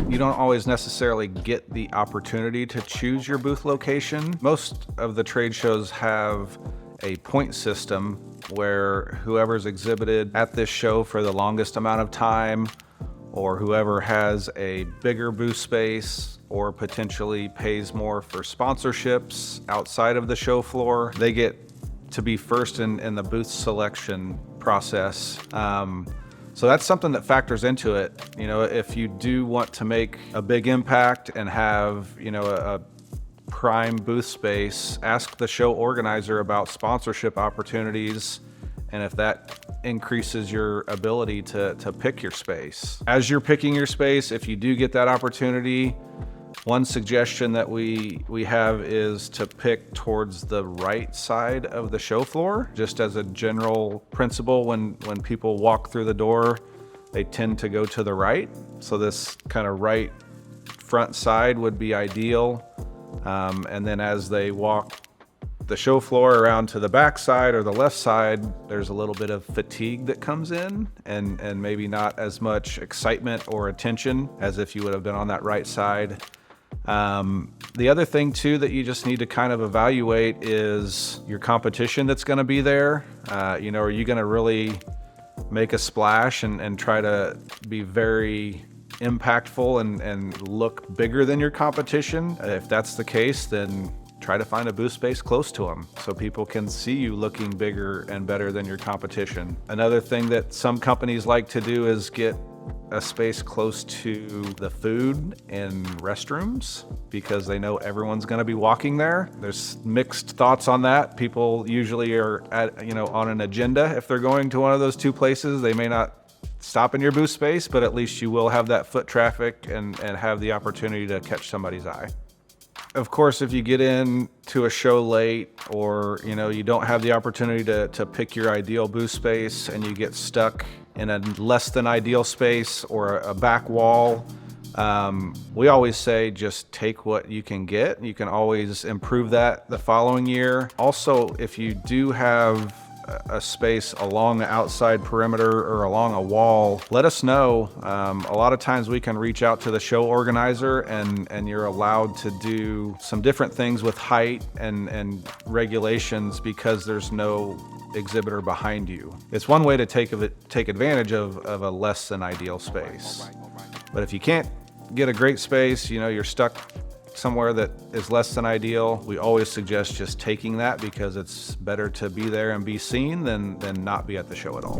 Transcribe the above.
You don't always necessarily get the opportunity to choose your booth location. Most of the trade shows have a point system where whoever's exhibited at this show for the longest amount of time, or whoever has a bigger booth space or potentially pays more for sponsorships outside of the show floor, they get to be first in the booth selection process. So that's something that factors into it. You know, if you do want to make a big impact and have, you know, a prime booth space, ask the show organizer about sponsorship opportunities and if that increases your ability to pick your space. As you're picking your space, if you do get that opportunity, one suggestion that we have is to pick towards the right side of the show floor. Just as a general principle, when people walk through the door, they tend to go to the right. So this kind of right front side would be ideal. And then as they walk the show floor around to the back side or the left side, there's a little bit of fatigue that comes in and maybe not as much excitement or attention as if you would have been on that right side. The other thing too that you just need to kind of evaluate is your competition that's going to be there. You know, are you going to really make a splash and try to be very impactful and look bigger than your competition? If that's the case, then try to find a booth space close to them so people can see you looking bigger and better than your competition. Another thing that some companies like to do is get a space close to the food and restrooms because they know everyone's going to be walking there. There's mixed thoughts on that. People usually are on an agenda. If they're going to one of those two places, they may not stop in your booth space, but at least you will have that foot traffic and have the opportunity to catch somebody's eye. Of course, if you get in to a show late or you don't have the opportunity to pick your ideal booth space and you get stuck in a less than ideal space or a back wall, we always say just take what you can get. You can always improve that the following year. Also, if you do have a space along the outside perimeter or along a wall, let us know. A lot of times we can reach out to the show organizer and you're allowed to do some different things with height and regulations because there's no exhibitor behind you. It's one way to take advantage of a less than ideal space. But if you can't get a great space, you're stuck somewhere that is less than ideal, we always suggest just taking that because it's better to be there and be seen than not be at the show at all.